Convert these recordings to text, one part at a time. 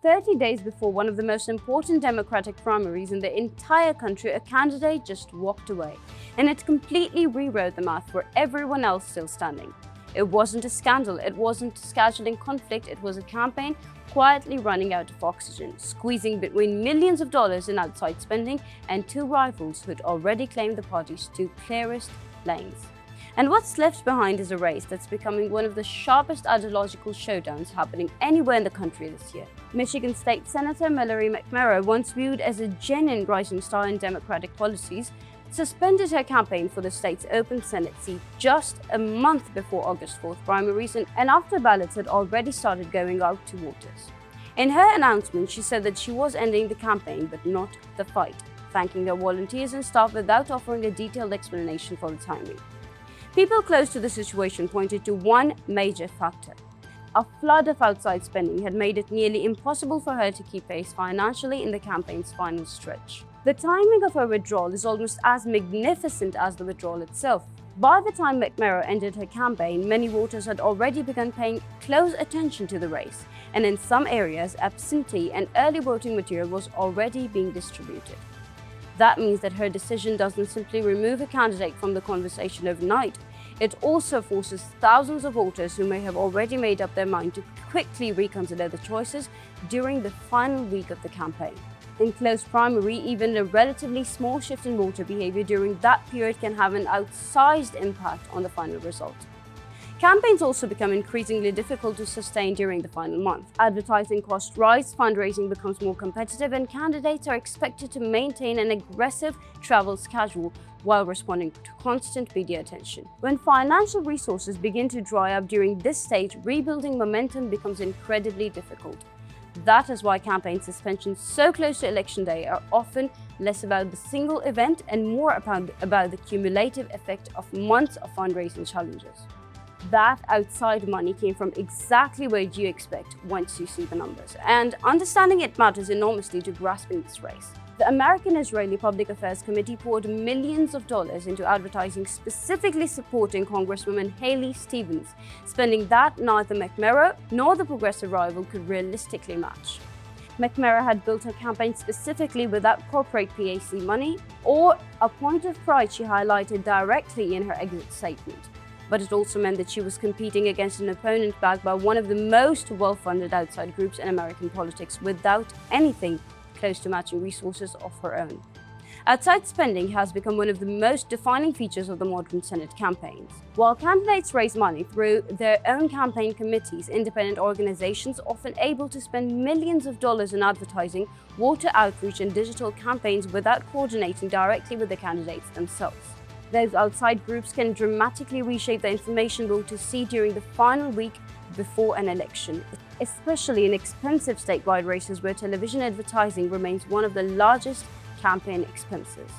30 days before one of the most important Democratic primaries in the entire country, a candidate just walked away, and it completely rewrote the math for everyone else still standing. It wasn't a scandal, it wasn't scheduling conflict, it was a campaign quietly running out of oxygen, squeezing between millions of dollars in outside spending and two rivals who'd already claimed the party's two clearest lanes. And what's left behind is a race that's becoming one of the sharpest ideological showdowns happening anywhere in the country this year. Michigan State Senator Mallory McMerrow, once viewed as a genuine rising star in Democratic policies, suspended her campaign for the state's open Senate seat just a month before August 4th primaries and after ballots had already started going out to voters. In her announcement, she said that she was ending the campaign but not the fight, thanking her volunteers and staff without offering a detailed explanation for the timing. People close to the situation pointed to one major factor. A flood of outside spending had made it nearly impossible for her to keep pace financially in the campaign's final stretch. The timing of her withdrawal is almost as magnificent as the withdrawal itself. By the time McMerrow ended her campaign, many voters had already begun paying close attention to the race, and in some areas, absentee and early voting material was already being distributed. That means that her decision doesn't simply remove a candidate from the conversation overnight. It also forces thousands of voters who may have already made up their mind to quickly reconsider the choices during the final week of the campaign. In close primary, even a relatively small shift in voter behavior during that period can have an outsized impact on the final result. Campaigns also become increasingly difficult to sustain during the final month. Advertising costs rise, fundraising becomes more competitive, and candidates are expected to maintain an aggressive travel schedule while responding to constant media attention. When financial resources begin to dry up during this stage, rebuilding momentum becomes incredibly difficult. That is why campaign suspensions so close to election day are often less about the single event and more about the cumulative effect of months of fundraising challenges. That outside money came from exactly where you expect once you see the numbers, and understanding it matters enormously to grasping this race. The American-Israeli Public Affairs Committee poured millions of dollars into advertising specifically supporting Congresswoman Haley Stevens, spending that neither McMerrow nor the progressive rival could realistically match. McMerrow had built her campaign specifically without corporate PAC money or a point of pride she highlighted directly in her exit statement. But it also meant that she was competing against an opponent backed by one of the most well-funded outside groups in American politics without anything close to matching resources of her own. Outside spending has become one of the most defining features of the modern Senate campaigns. While candidates raise money through their own campaign committees, independent organizations often able to spend millions of dollars in advertising, voter outreach, and digital campaigns without coordinating directly with the candidates themselves. Those outside groups can dramatically reshape the information voters see during the final week before an election, especially in expensive statewide races where television advertising remains one of the largest campaign expenses.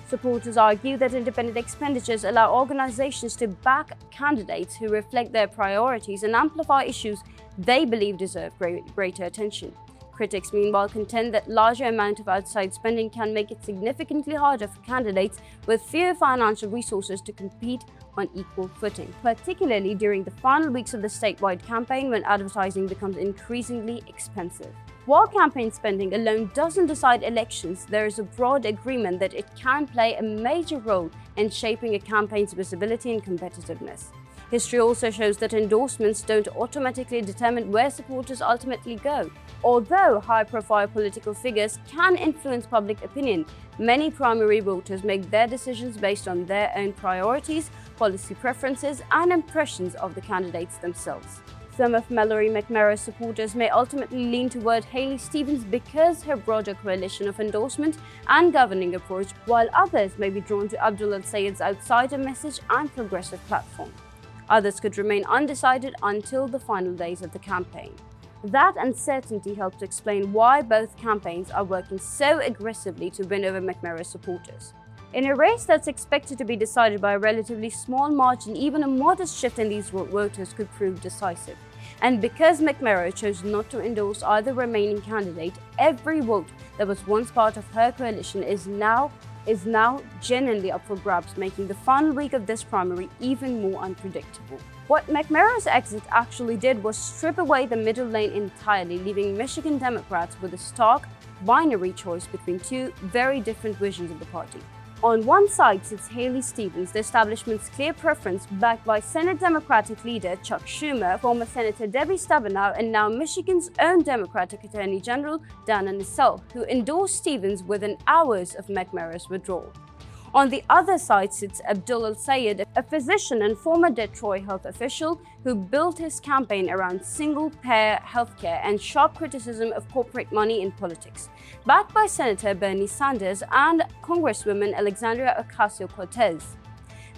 Supporters argue that independent expenditures allow organizations to back candidates who reflect their priorities and amplify issues they believe deserve greater attention. Critics, meanwhile, contend that larger amount of outside spending can make it significantly harder for candidates with fewer financial resources to compete on equal footing, particularly during the final weeks of the statewide campaign when advertising becomes increasingly expensive. While campaign spending alone doesn't decide elections, there is a broad agreement that it can play a major role in shaping a campaign's visibility and competitiveness. History also shows that endorsements don't automatically determine where supporters ultimately go. Although high-profile political figures can influence public opinion, many primary voters make their decisions based on their own priorities, policy preferences, and impressions of the candidates themselves. Some of Mallory McMerrow's supporters may ultimately lean toward Haley Stevens because her broader coalition of endorsement and governing approach, while others may be drawn to Abdul El-Sayed's outsider message and progressive platform. Others could remain undecided until the final days of the campaign. That uncertainty helps explain why both campaigns are working so aggressively to win over McMerrow's supporters. In a race that's expected to be decided by a relatively small margin, even a modest shift in these voters could prove decisive. And because McMerrow chose not to endorse either remaining candidate, every vote that was once part of her coalition is now is now genuinely up for grabs, making the final week of this primary even more unpredictable. What McMurray's exit actually did was strip away the middle lane entirely, leaving Michigan Democrats with a stark, binary choice between two very different visions of the party. On one side sits Haley Stevens, the establishment's clear preference, backed by Senate Democratic leader Chuck Schumer, former Senator Debbie Stabenow, and now Michigan's own Democratic Attorney General Dana Nessel, who endorsed Stevens within hours of McMurray's withdrawal. On the other side sits Abdul El-Sayed, a physician and former Detroit health official who built his campaign around single-payer healthcare and sharp criticism of corporate money in politics, backed by Senator Bernie Sanders and Congresswoman Alexandria Ocasio-Cortez.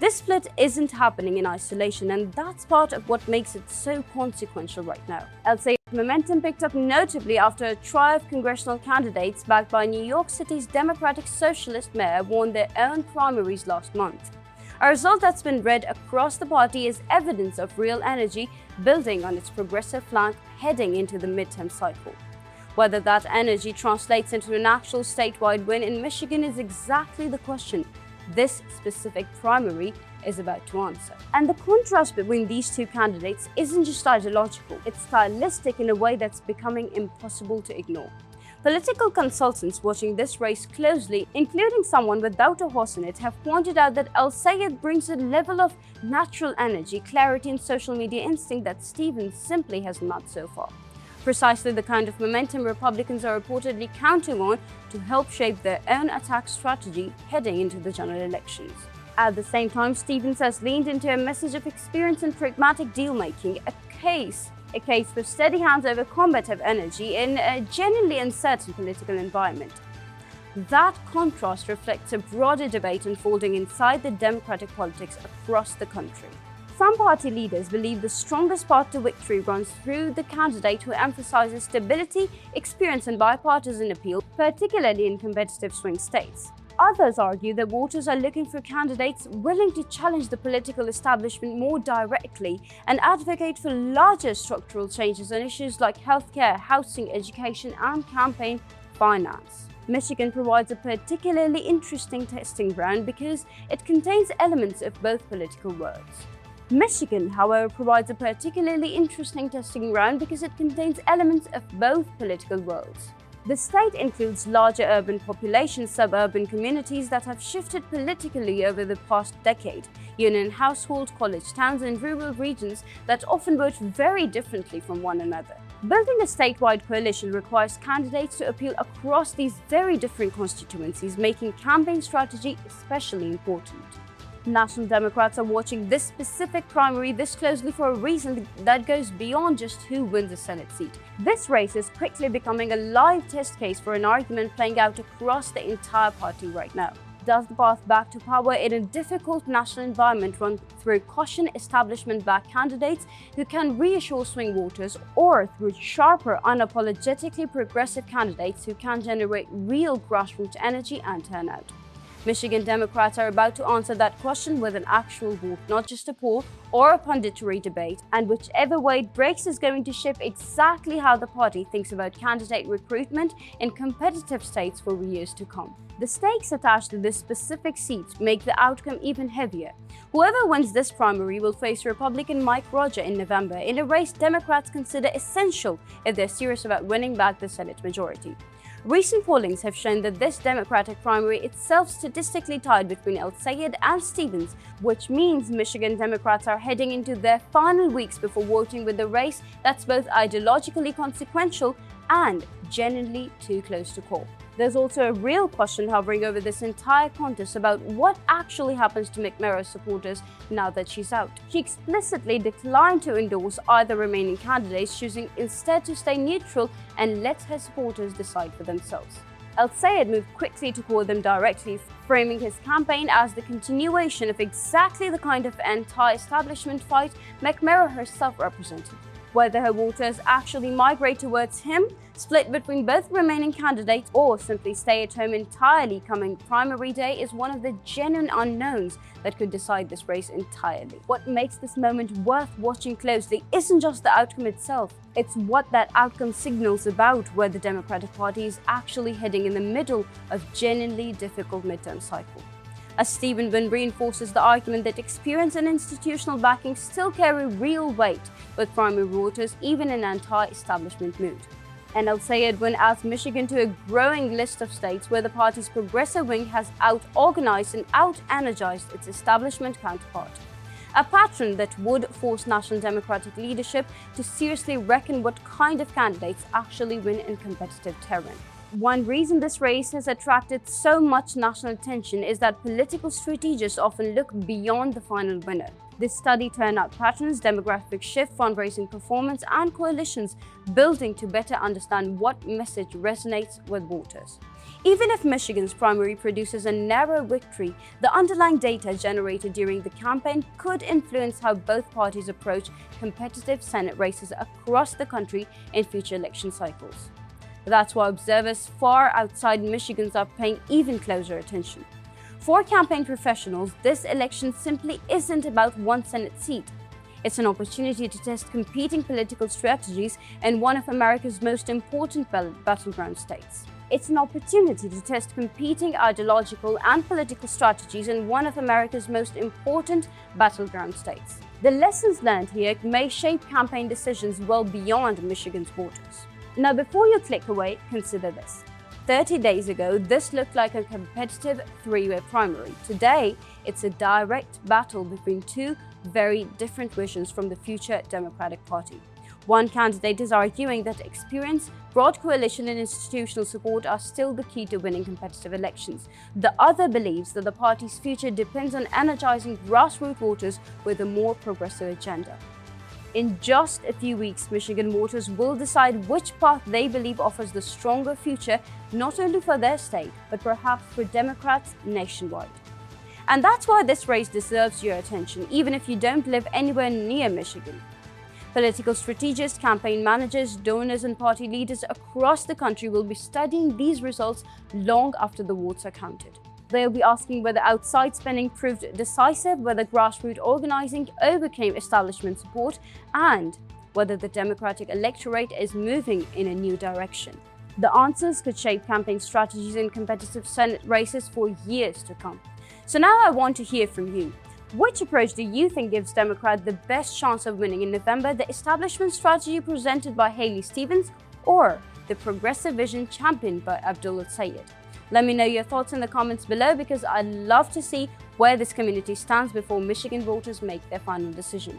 This split isn't happening in isolation, and that's part of what makes it so consequential right now. El-Sayed's momentum picked up notably after a trio of congressional candidates backed by New York City's Democratic Socialist mayor won their own primaries last month. A result that's been read across the party is evidence of real energy building on its progressive flank heading into the midterm cycle. Whether that energy translates into an actual statewide win in Michigan is exactly the question this specific primary is about to answer. And the contrast between these two candidates isn't just ideological, it's stylistic in a way that's becoming impossible to ignore. Political consultants watching this race closely, including someone without a horse in it, have pointed out that El-Sayed brings a level of natural energy, clarity, and social media instinct that Stevens simply has not so far. Precisely the kind of momentum Republicans are reportedly counting on to help shape their own attack strategy heading into the general elections. At the same time, Stevens has leaned into a message of experience and pragmatic deal-making, a case for steady hands over combative energy in a genuinely uncertain political environment. That contrast reflects a broader debate unfolding inside the Democratic politics across the country. Some party leaders believe the strongest path to victory runs through the candidate who emphasizes stability, experience, and bipartisan appeal, particularly in competitive swing states. Others argue that voters are looking for candidates willing to challenge the political establishment more directly and advocate for larger structural changes on issues like healthcare, housing, education, and campaign finance. Michigan provides a particularly interesting testing ground because it contains elements of both political worlds. Michigan, however, provides a particularly interesting testing ground because it contains elements of both political worlds. The state includes larger urban populations, suburban communities that have shifted politically over the past decade, union household, college towns, and rural regions that often vote very differently from one another. Building a statewide coalition requires candidates to appeal across these very different constituencies, making campaign strategy especially important. National Democrats are watching this specific primary this closely for a reason that goes beyond just who wins a Senate seat. This race is quickly becoming a live test case for an argument playing out across the entire party right now. Does the path back to power in a difficult national environment run through caution establishment-backed candidates who can reassure swing voters, or through sharper, unapologetically progressive candidates who can generate real grassroots energy and turnout? Michigan Democrats are about to answer that question with an actual vote, not just a poll or a punditry debate, and whichever way it breaks is going to shape exactly how the party thinks about candidate recruitment in competitive states for years to come. The stakes attached to this specific seat make the outcome even heavier. Whoever wins this primary will face Republican Mike Roger in November in a race Democrats consider essential if they're serious about winning back the Senate majority. Recent pollings have shown that this Democratic primary itself statistically tied between El-Sayed and Stevens, which means Michigan Democrats are heading into their final weeks before voting with a race that's both ideologically consequential and genuinely too close to call. There's also a real question hovering over this entire contest about what actually happens to McMurray's supporters now that she's out. She explicitly declined to endorse either remaining candidates, choosing instead to stay neutral and let her supporters decide for themselves. El-Sayed moved quickly to call them directly, framing his campaign as the continuation of exactly the kind of anti-establishment fight McMurray herself represented. Whether her voters actually migrate towards him, split between both remaining candidates, or simply stay at home entirely coming primary day is one of the genuine unknowns that could decide this race entirely. What makes this moment worth watching closely isn't just the outcome itself, it's what that outcome signals about where the Democratic Party is actually heading in the middle of genuinely difficult midterm cycle. As Stephen Wynn reinforces the argument that experience and institutional backing still carry real weight with primary voters even in anti-establishment mood. And Al-Sayed Wynn adds Michigan to a growing list of states where the party's progressive wing has out-organized and out-energized its establishment counterpart. A pattern that would force national Democratic leadership to seriously reckon what kind of candidates actually win in competitive terrain. One reason this race has attracted so much national attention is that political strategists often look beyond the final winner. This study turned out patterns, demographic shift, fundraising performance, and coalitions building to better understand what message resonates with voters. Even if Michigan's primary produces a narrow victory, the underlying data generated during the campaign could influence how both parties approach competitive Senate races across the country in future election cycles. That's why observers far outside Michigan are paying even closer attention. For campaign professionals, this election simply isn't about one Senate seat. It's an opportunity to test competing political strategies in one of America's most important battleground states. It's an opportunity to test competing ideological and political strategies in one of America's most important battleground states. The lessons learned here may shape campaign decisions well beyond Michigan's borders. Now, before you click away, consider this. 30 days ago, this looked like a competitive three-way primary. Today, it's a direct battle between two very different visions from the future Democratic Party. One candidate is arguing that experience, broad coalition, and institutional support are still the key to winning competitive elections. The other believes that the party's future depends on energizing grassroots voters with a more progressive agenda. In just a few weeks, Michigan voters will decide which path they believe offers the stronger future, not only for their state, but perhaps for Democrats nationwide. And that's why this race deserves your attention, even if you don't live anywhere near Michigan. Political strategists, campaign managers, donors, and party leaders across the country will be studying these results long after the votes are counted. They'll be asking whether outside spending proved decisive, whether grassroots organizing overcame establishment support, and whether the Democratic electorate is moving in a new direction. The answers could shape campaign strategies in competitive Senate races for years to come. So now I want to hear from you. Which approach do you think gives Democrats the best chance of winning in November? The establishment strategy presented by Haley Stevens or the progressive vision championed by Abdul Al-Sayed? Let me know your thoughts in the comments below because I'd love to see where this community stands before Michigan voters make their final decision.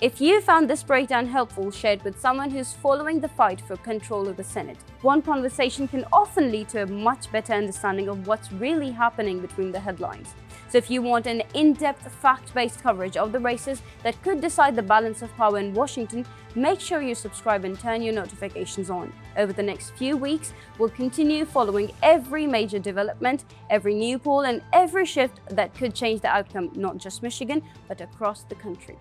If you found this breakdown helpful, share it with someone who's following the fight for control of the Senate. One conversation can often lead to a much better understanding of what's really happening between the headlines. So if you want an in-depth, fact-based coverage of the races that could decide the balance of power in Washington, make sure you subscribe and turn your notifications on. Over the next few weeks, we'll continue following every major development, every new poll, and every shift that could change the outcome, not just Michigan, but across the country.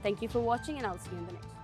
Thank you for watching, and I'll see you in the next one.